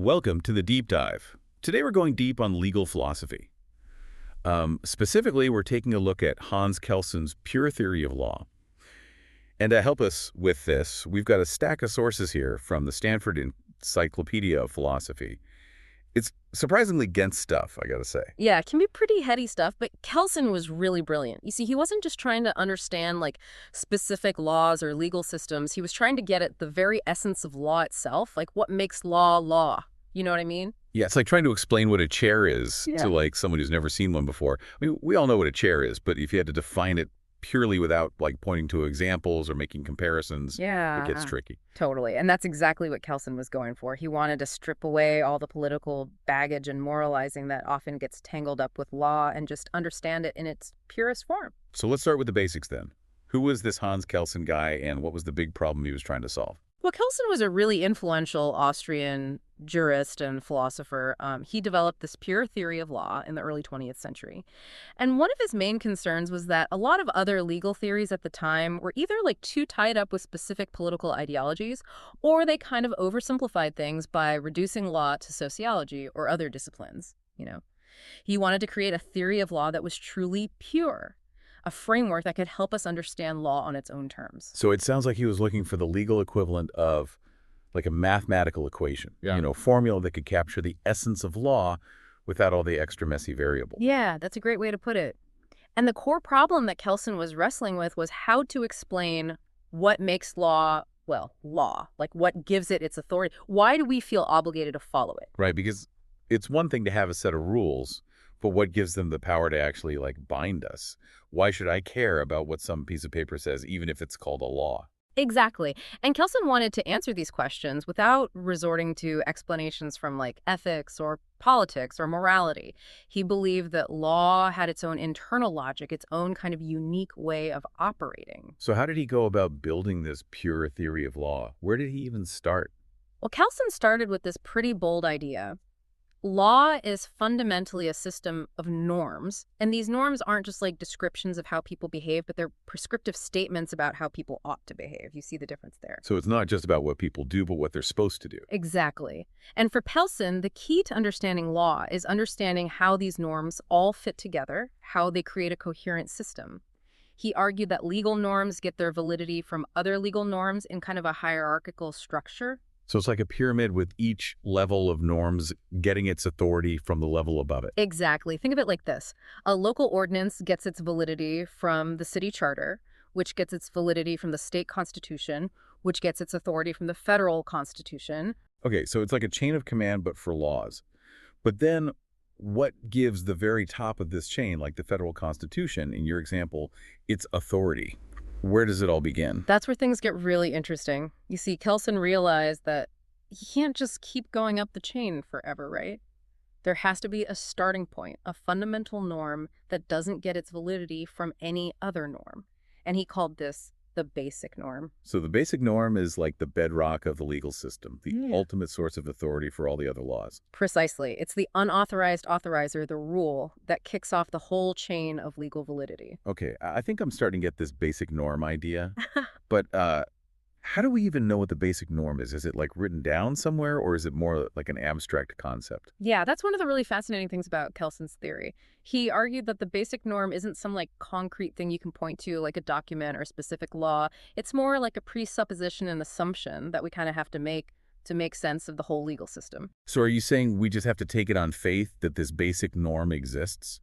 Welcome to the Deep Dive. Today we're going deep on legal philosophy. Specifically, we're taking a look at Hans Kelsen's pure theory of law. And to help us with this, we've got a stack of sources here from the Stanford Encyclopedia of Philosophy. It's surprisingly dense stuff, I gotta say. Yeah, it can be pretty heady stuff, but Kelsen was really brilliant. You see, he wasn't just trying to understand specific laws or legal systems. He was trying to get at the very essence of law itself, like what makes law law. You know what I mean? Yeah, it's like trying to explain what a chair is to Yeah. someone who's never seen one before. I mean, we all know what a chair is, but if you had to define it purely without pointing to examples or making comparisons, it gets Yeah, tricky. totally. And that's exactly what Kelsen was going for. He wanted to strip away all the political baggage and moralizing that often gets tangled up with law and just understand it in its purest form. So let's start with the basics then. Who was this Hans Kelsen guy, and what was the big problem he was trying to solve? Well, Kelsen was a really influential Austrian jurist and philosopher. He developed this pure theory of law in the early 20th century. And one of his main concerns was that a lot of other legal theories at the time were either too tied up with specific political ideologies, or they kind of oversimplified things by reducing law to sociology or other disciplines. He wanted to create a theory of law that was truly pure, a framework that could help us understand law on its own terms. So it sounds like he was looking for the legal equivalent of a mathematical equation, formula that could capture the essence of law without all the extra messy variables. Yeah, that's a great way to put it. And the core problem that Kelsen was wrestling with was how to explain what makes law, well, law, like what gives it its authority. Why do we feel obligated to follow it? Right, because it's one thing to have a set of rules, but what gives them the power to actually bind us? Why should I care about what some piece of paper says, even if it's called a law? Exactly. And Kelsen wanted to answer these questions without resorting to explanations from ethics or politics or morality. He believed that law had its own internal logic, its own kind of unique way of operating. So how did he go about building this pure theory of law? Where did he even start? Well, Kelsen started with this pretty bold idea. Law is fundamentally a system of norms, and these norms aren't just descriptions of how people behave, but they're prescriptive statements about how people ought to behave. You see the difference there. So it's not just about what people do, but what they're supposed to do. Exactly. And for Kelsen, the key to understanding law is understanding how these norms all fit together, how they create a coherent system. He argued that legal norms get their validity from other legal norms in kind of a hierarchical structure. So it's like a pyramid with each level of norms getting its authority from the level above it. Exactly. Think of it like this. A local ordinance gets its validity from the city charter, which gets its validity from the state constitution, which gets its authority from the federal constitution. Okay, so it's like a chain of command, but for laws. But then what gives the very top of this chain, like the federal constitution, in your example, its authority? Where does it all begin? That's where things get really interesting. You see, Kelsen realized that he can't just keep going up the chain forever, right? There has to be a starting point, a fundamental norm that doesn't get its validity from any other norm. And he called this the basic norm. So the basic norm is like the bedrock of the legal system, the Yeah. ultimate source of authority for all the other laws. Precisely. It's the unauthorized authorizer, the rule, that kicks off the whole chain of legal validity. Okay, I think I'm starting to get this basic norm idea, but how do we even know what the basic norm is? Is it written down somewhere, or is it more like an abstract concept? Yeah, that's one of the really fascinating things about Kelsen's theory. He argued that the basic norm isn't some concrete thing you can point to, like a document or a specific law. It's more like a presupposition and assumption that we kind of have to make sense of the whole legal system. So are you saying we just have to take it on faith that this basic norm exists?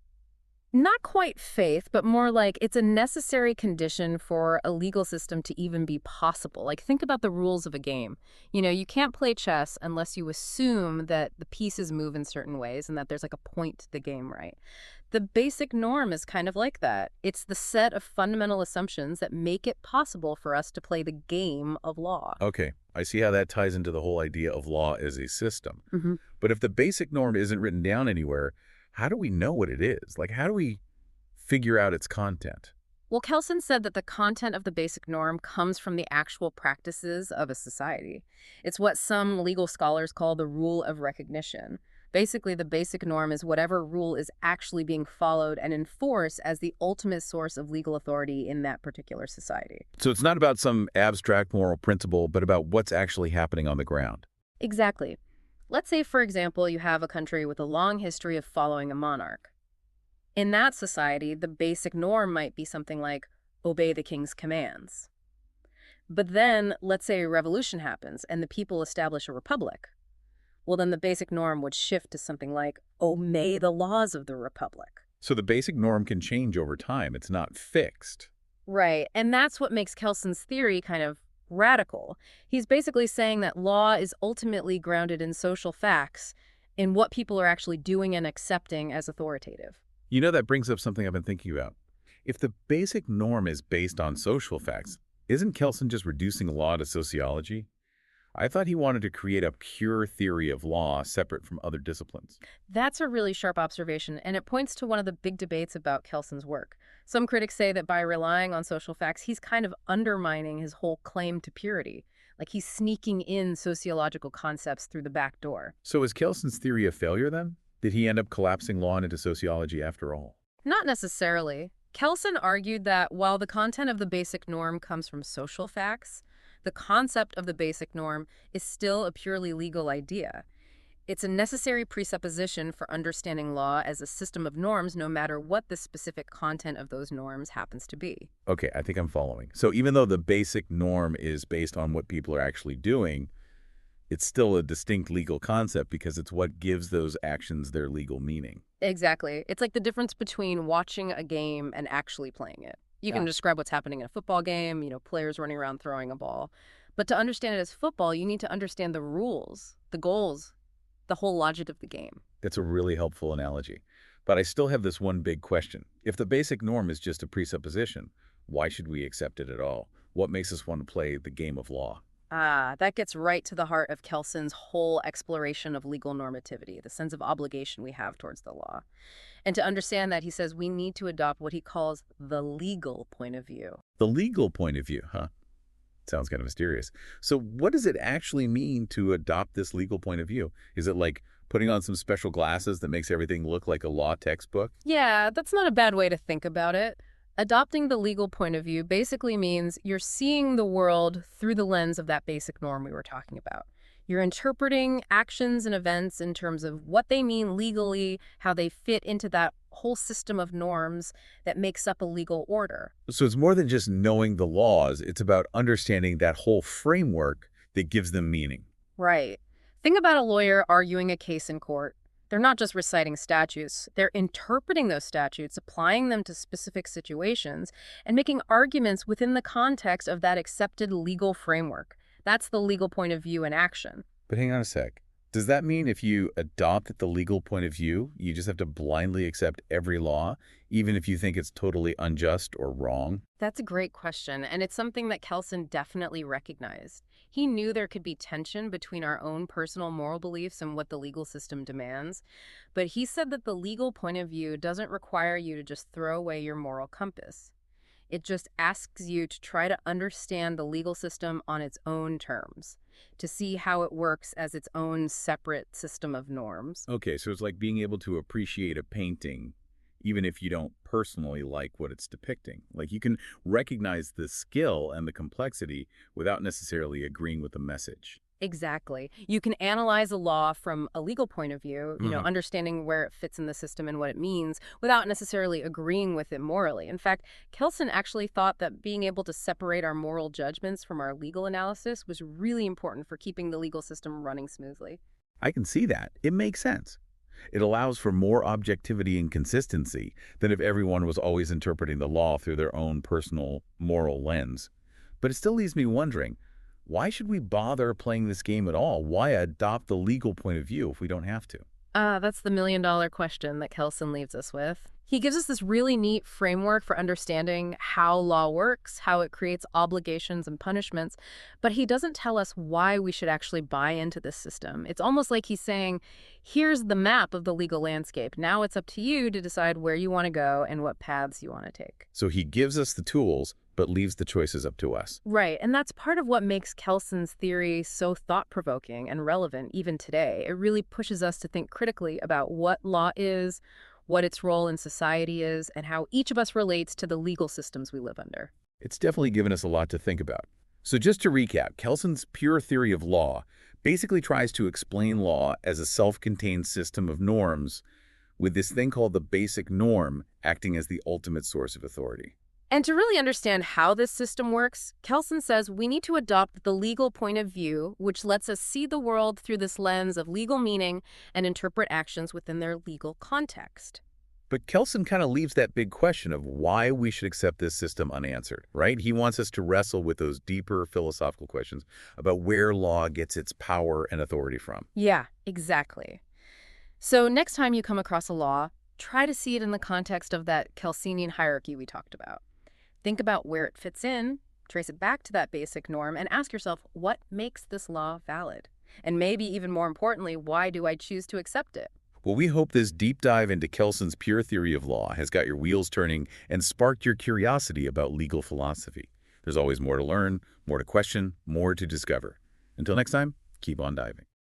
Not quite faith, but more like it's a necessary condition for a legal system to even be possible. Think about the rules of a game. You can't play chess unless you assume that the pieces move in certain ways and that there's a point to the game, right? The basic norm is kind of like that. It's the set of fundamental assumptions that make it possible for us to play the game of law. Okay, I see how that ties into the whole idea of law as a system. hmm But if the basic norm isn't written down anywhere, how do we know what it is? How do we figure out its content? Well, Kelsen said that the content of the basic norm comes from the actual practices of a society. It's what some legal scholars call the rule of recognition. Basically, the basic norm is whatever rule is actually being followed and enforced as the ultimate source of legal authority in that particular society. So it's not about some abstract moral principle, but about what's actually happening on the ground. Exactly. Let's say, for example, you have a country with a long history of following a monarch. In that society, the basic norm might be something like obey the king's commands. But then, let's say a revolution happens and the people establish a republic. Well, then the basic norm would shift to something like obey the laws of the republic. So the basic norm can change over time. It's not fixed. Right. And that's what makes Kelsen's theory kind of radical. He's basically saying that law is ultimately grounded in social facts, in what people are actually doing and accepting as authoritative. You know, that brings up something I've been thinking about. If the basic norm is based on social facts, isn't Kelsen just reducing law to sociology? I thought he wanted to create a pure theory of law separate from other disciplines. That's a really sharp observation, and it points to one of the big debates about Kelsen's work. Some critics say that by relying on social facts, he's kind of undermining his whole claim to purity. Like he's sneaking in sociological concepts through the back door. So is Kelsen's theory a failure then? Did he end up collapsing law into sociology after all? Not necessarily. Kelsen argued that while the content of the basic norm comes from social facts, the concept of the basic norm is still a purely legal idea. It's a necessary presupposition for understanding law as a system of norms, no matter what the specific content of those norms happens to be. Okay, I think I'm following. So even though the basic norm is based on what people are actually doing, it's still a distinct legal concept because it's what gives those actions their legal meaning. Exactly. It's like the difference between watching a game and actually playing it. You can Yeah. describe what's happening in a football game, players running around throwing a ball. But to understand it as football, you need to understand the rules, the goals, the whole logic of the game. That's a really helpful analogy. But I still have this one big question. If the basic norm is just a presupposition, why should we accept it at all? What makes us want to play the game of law? Ah, that gets right to the heart of Kelsen's whole exploration of legal normativity, the sense of obligation we have towards the law. And to understand that, he says we need to adopt what he calls the legal point of view. The legal point of view, huh? Sounds kind of mysterious. So what does it actually mean to adopt this legal point of view? Is it like putting on some special glasses that makes everything look like a law textbook? Yeah, that's not a bad way to think about it. Adopting the legal point of view basically means you're seeing the world through the lens of that basic norm we were talking about. You're interpreting actions and events in terms of what they mean legally, how they fit into that whole system of norms that makes up a legal order. So it's more than just knowing the laws. It's about understanding that whole framework that gives them meaning. Right. Think about a lawyer arguing a case in court. They're not just reciting statutes, they're interpreting those statutes, applying them to specific situations, and making arguments within the context of that accepted legal framework. That's the legal point of view in action. But hang on a sec. Does that mean if you adopt the legal point of view, you just have to blindly accept every law, even if you think it's totally unjust or wrong? That's a great question, and it's something that Kelsen definitely recognized. He knew there could be tension between our own personal moral beliefs and what the legal system demands, but he said that the legal point of view doesn't require you to just throw away your moral compass. It just asks you to try to understand the legal system on its own terms, to see how it works as its own separate system of norms. Okay, so it's like being able to appreciate a painting even if you don't personally like what it's depicting. Like you can recognize the skill and the complexity without necessarily agreeing with the message. Exactly. You can analyze a law from a legal point of view, Mhm. understanding where it fits in the system and what it means without necessarily agreeing with it morally. In fact, Kelsen actually thought that being able to separate our moral judgments from our legal analysis was really important for keeping the legal system running smoothly. I can see that. It makes sense. It allows for more objectivity and consistency than if everyone was always interpreting the law through their own personal moral lens. But it still leaves me wondering, why should we bother playing this game at all? Why adopt the legal point of view if we don't have to? That's the million-dollar question that Kelsen leaves us with. He gives us this really neat framework for understanding how law works, how it creates obligations and punishments, but he doesn't tell us why we should actually buy into this system. It's almost like he's saying, here's the map of the legal landscape. Now it's up to you to decide where you want to go and what paths you want to take. So he gives us the tools, but leaves the choices up to us. Right, and that's part of what makes Kelsen's theory so thought-provoking and relevant even today. It really pushes us to think critically about what law is, what its role in society is, and how each of us relates to the legal systems we live under. It's definitely given us a lot to think about. So just to recap, Kelsen's pure theory of law basically tries to explain law as a self-contained system of norms with this thing called the basic norm acting as the ultimate source of authority. And to really understand how this system works, Kelsen says we need to adopt the legal point of view, which lets us see the world through this lens of legal meaning and interpret actions within their legal context. But Kelsen kind of leaves that big question of why we should accept this system unanswered, right? He wants us to wrestle with those deeper philosophical questions about where law gets its power and authority from. Yeah, exactly. So next time you come across a law, try to see it in the context of that Kelsenian hierarchy we talked about. Think about where it fits in, trace it back to that basic norm, and ask yourself, what makes this law valid? And maybe even more importantly, why do I choose to accept it? Well, we hope this deep dive into Kelsen's pure theory of law has got your wheels turning and sparked your curiosity about legal philosophy. There's always more to learn, more to question, more to discover. Until next time, keep on diving.